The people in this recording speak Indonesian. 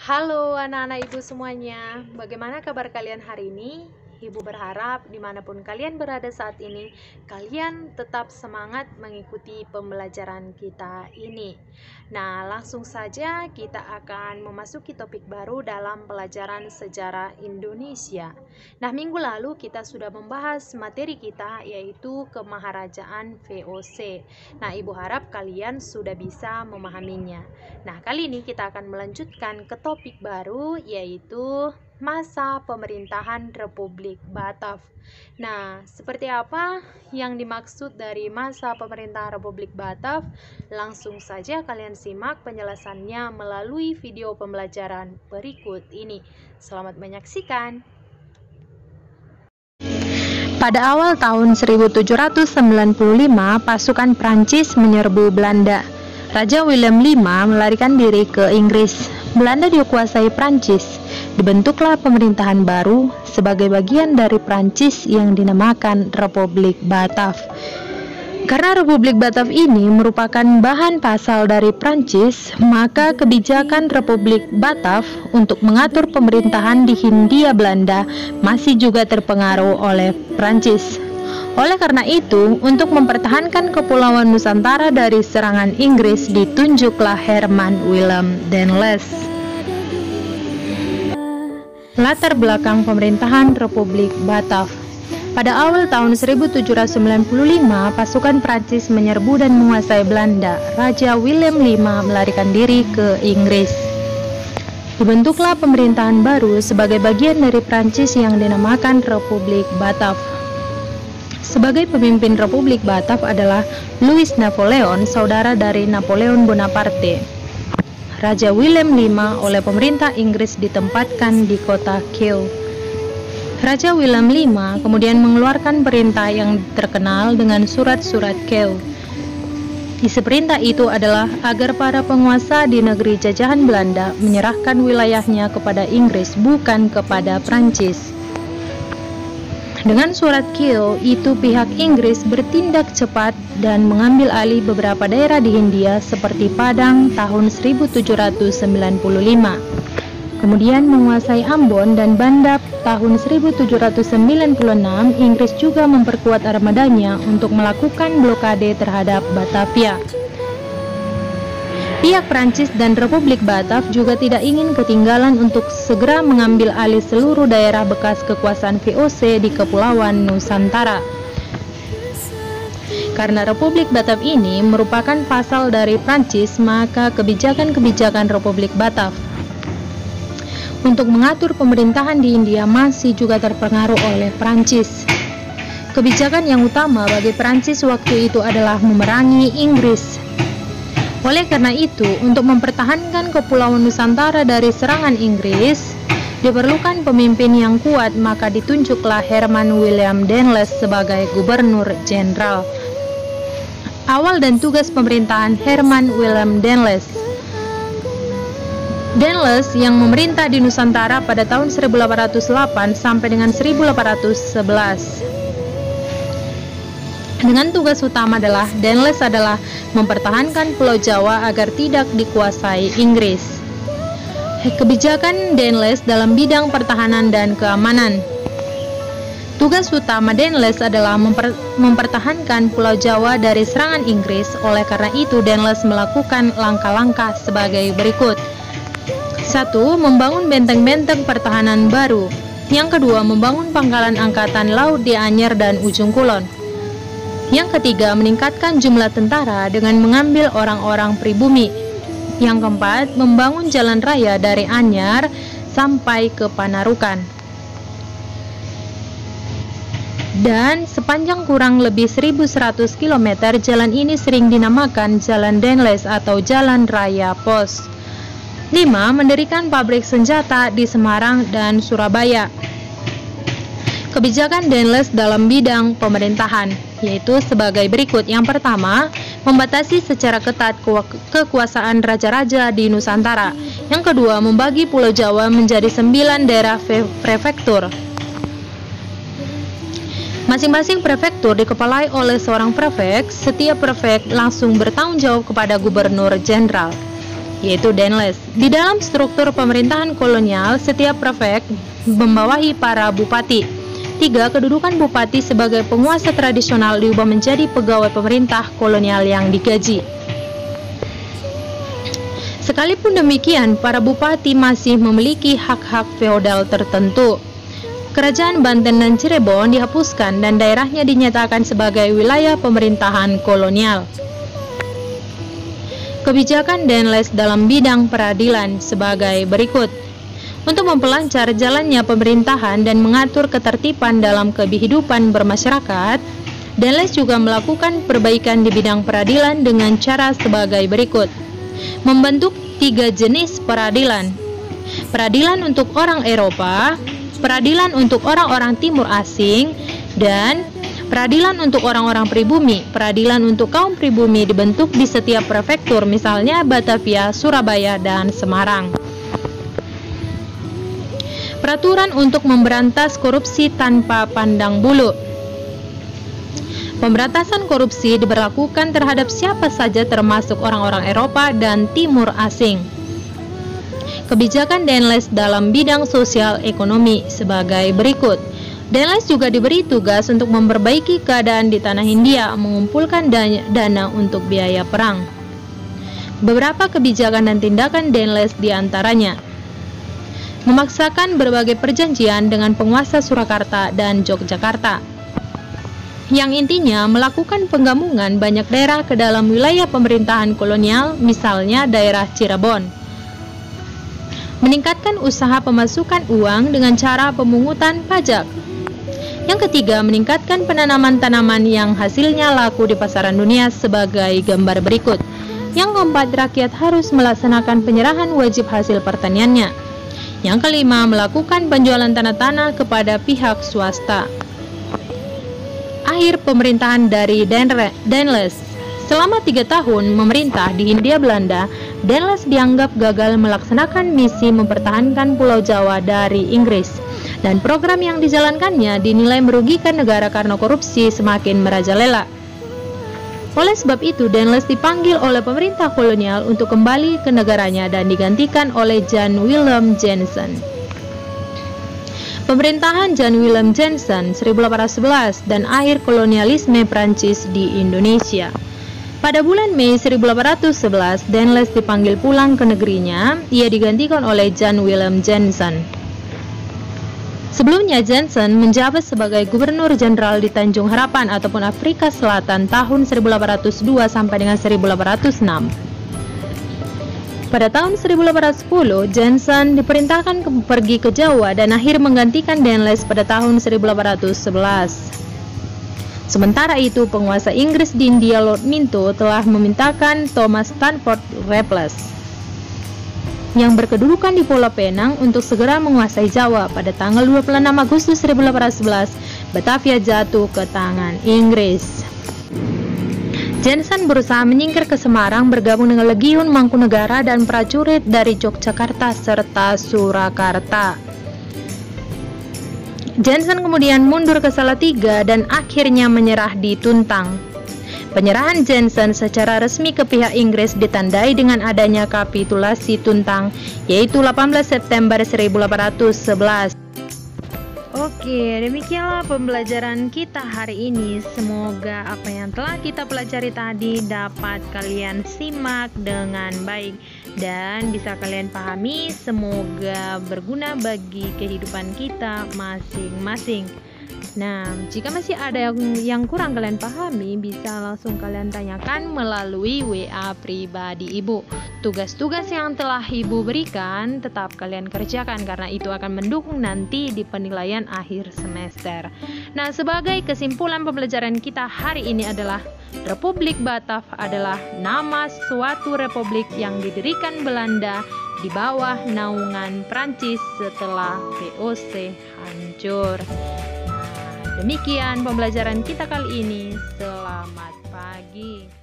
Halo anak-anak ibu semuanya, bagaimana kabar kalian hari ini? Ibu berharap dimanapun kalian berada saat ini, kalian tetap semangat mengikuti pembelajaran kita ini. Nah, langsung saja kita akan memasuki topik baru dalam pelajaran sejarah Indonesia. Nah, minggu lalu kita sudah membahas materi kita, yaitu Kemaharajaan VOC. Nah, ibu harap kalian sudah bisa memahaminya. Nah, kali ini kita akan melanjutkan ke topik baru, yaitu masa pemerintahan Republik Batak. Nah, seperti apa yang dimaksud dari masa pemerintahan Republik Batak? Langsung saja kalian simak penjelasannya melalui video pembelajaran berikut ini. Selamat menyaksikan. Pada awal tahun 1795, pasukan Prancis menyerbu Belanda. Raja Willem V melarikan diri ke Inggris. Belanda dikuasai Prancis. Dibentuklah pemerintahan baru sebagai bagian dari Prancis yang dinamakan Republik Batak. Karena Republik Batak ini merupakan bahan pasal dari Prancis, maka kebijakan Republik Batak untuk mengatur pemerintahan di Hindia Belanda masih juga terpengaruh oleh Prancis. Oleh karena itu, untuk mempertahankan Kepulauan Nusantara dari serangan Inggris, ditunjuklah Herman Willem Daendels. Latar belakang pemerintahan Republik Batak. Pada awal tahun 1795, pasukan Prancis menyerbu dan menguasai Belanda. Raja Willem V melarikan diri ke Inggris. Dibentuklah pemerintahan baru sebagai bagian dari Prancis yang dinamakan Republik Batak. Sebagai pemimpin Republik Batak adalah Louis Napoleon, saudara dari Napoleon Bonaparte. Raja Willem V oleh pemerintah Inggris ditempatkan di kota Kew. Raja Willem V kemudian mengeluarkan perintah yang terkenal dengan surat-surat Kew. Isi perintah itu adalah agar para penguasa di negeri jajahan Belanda menyerahkan wilayahnya kepada Inggris, bukan kepada Prancis. Dengan surat Kew itu, pihak Inggris bertindak cepat dan mengambil alih beberapa daerah di Hindia seperti Padang tahun 1795. Kemudian menguasai Ambon dan Banda tahun 1796. Inggris juga memperkuat armadanya untuk melakukan blokade terhadap Batavia. Pihak Prancis dan Republik Batak juga tidak ingin ketinggalan untuk segera mengambil alih seluruh daerah bekas kekuasaan VOC di Kepulauan Nusantara. Karena Republik Batak ini merupakan vassal dari Prancis, maka kebijakan-kebijakan Republik Batak untuk mengatur pemerintahan di India masih juga terpengaruh oleh Prancis. Kebijakan yang utama bagi Prancis waktu itu adalah memerangi Inggris. Oleh karena itu, untuk mempertahankan Kepulauan Nusantara dari serangan Inggris, diperlukan pemimpin yang kuat, maka ditunjuklah Herman Willem Daendels sebagai gubernur jenderal. Awal dan tugas pemerintahan Herman Willem Daendels. Daendels yang memerintah di Nusantara pada tahun 1808 sampai dengan 1811. Dengan tugas utama adalah Daendels adalah mempertahankan Pulau Jawa agar tidak dikuasai Inggris. Kebijakan Daendels dalam bidang pertahanan dan keamanan. Tugas utama Daendels adalah mempertahankan Pulau Jawa dari serangan Inggris. Oleh karena itu, Daendels melakukan langkah-langkah sebagai berikut. 1. Membangun benteng-benteng pertahanan baru. Yang kedua, membangun pangkalan angkatan laut di Anyer dan Ujung Kulon. Yang ketiga, meningkatkan jumlah tentara dengan mengambil orang-orang pribumi. Yang keempat, membangun jalan raya dari Anyer sampai ke Panarukan. Dan sepanjang kurang lebih 1100 km, jalan ini sering dinamakan Jalan Daendels atau Jalan Raya Pos. 5. Mendirikan pabrik senjata di Semarang dan Surabaya. Kebijakan Daendels dalam bidang pemerintahan, yaitu sebagai berikut. Yang pertama, membatasi secara ketat kekuasaan raja-raja di Nusantara. Yang kedua, membagi Pulau Jawa menjadi 9 daerah prefektur. Masing-masing prefektur dikepalai oleh seorang prefek. Setiap prefek langsung bertanggung jawab kepada gubernur jenderal. yaitu Denles. Di dalam struktur pemerintahan kolonial, setiap prefek membawahi para bupati. 3. Kedudukan bupati sebagai penguasa tradisional diubah menjadi pegawai pemerintah kolonial yang digaji. Sekalipun demikian, para bupati masih memiliki hak-hak feodal tertentu. Kerajaan Banten dan Cirebon dihapuskan dan daerahnya dinyatakan sebagai wilayah pemerintahan kolonial. Kebijakan Denles dalam bidang peradilan sebagai berikut. Untuk memperlancar jalannya pemerintahan dan mengatur ketertiban dalam kehidupan bermasyarakat, Denles juga melakukan perbaikan di bidang peradilan dengan cara sebagai berikut. Membentuk 3 jenis peradilan. Peradilan untuk orang Eropa, peradilan untuk orang-orang timur asing, dan peradilan untuk orang-orang pribumi. Peradilan untuk kaum pribumi dibentuk di setiap prefektur, misalnya Batavia, Surabaya, dan Semarang. Peraturan untuk memberantas korupsi tanpa pandang bulu. Pemberantasan korupsi diberlakukan terhadap siapa saja termasuk orang-orang Eropa dan timur asing. Kebijakan Denles dalam bidang sosial ekonomi sebagai berikut. Denles juga diberi tugas untuk memperbaiki keadaan di tanah Hindia, mengumpulkan dana untuk biaya perang. Beberapa kebijakan dan tindakan Denles diantaranya: memaksakan berbagai perjanjian dengan penguasa Surakarta dan Yogyakarta, yang intinya melakukan penggabungan banyak daerah ke dalam wilayah pemerintahan kolonial, misalnya daerah Cirebon. Meningkatkan usaha pemasukan uang dengan cara pemungutan pajak. Yang ketiga, meningkatkan penanaman tanaman yang hasilnya laku di pasaran dunia sebagai gambar berikut. Yang keempat, rakyat harus melaksanakan penyerahan wajib hasil pertaniannya. Yang kelima, melakukan penjualan tanah-tanah kepada pihak swasta. Akhir pemerintahan dari Denles. Selama 3 tahun memerintah di Hindia Belanda, Denles dianggap gagal melaksanakan misi mempertahankan Pulau Jawa dari Inggris, dan program yang dijalankannya dinilai merugikan negara karena korupsi semakin merajalela. Oleh sebab itu, Denles dipanggil oleh pemerintah kolonial untuk kembali ke negaranya dan digantikan oleh Jan Willem Jansen. Pemerintahan Jan Willem Jansen 1811 dan akhir kolonialisme Prancis di Indonesia. Pada bulan Mei 1811, Denles dipanggil pulang ke negerinya. Ia digantikan oleh Jan Willem Jansen. Sebelumnya, Jansen menjabat sebagai Gubernur Jenderal di Tanjung Harapan ataupun Afrika Selatan tahun 1802 sampai dengan 1806. Pada tahun 1810, Jansen diperintahkan pergi ke Jawa dan akhir menggantikan Denles pada tahun 1811. Sementara itu, penguasa Inggris di India Lord Minto telah memintakan Thomas Stanford Raffles yang berkedudukan di Pulau Penang untuk segera menguasai Jawa. Pada tanggal 26 Agustus 1811, Batavia jatuh ke tangan Inggris. Jansen berusaha menyingkir ke Semarang, bergabung dengan Legiun Mangkunegara dan prajurit dari Yogyakarta serta Surakarta. Jansen kemudian mundur ke Salatiga dan akhirnya menyerah di Tuntang. Penyerahan Jansen secara resmi ke pihak Inggris ditandai dengan adanya kapitulasi Tuntang, yaitu 18 September 1811. Oke, demikianlah pembelajaran kita hari ini. Semoga apa yang telah kita pelajari tadi dapat kalian simak dengan baik dan bisa kalian pahami. Semoga berguna bagi kehidupan kita masing-masing. Nah, jika masih ada yang kurang kalian pahami, bisa langsung kalian tanyakan melalui WA pribadi Ibu. Tugas-tugas yang telah Ibu berikan tetap kalian kerjakan karena itu akan mendukung nanti di penilaian akhir semester. Nah, sebagai kesimpulan pembelajaran kita hari ini adalah Republik Batav adalah nama suatu republik yang didirikan Belanda di bawah naungan Prancis setelah VOC hancur. Demikian pembelajaran kita kali ini. Selamat pagi.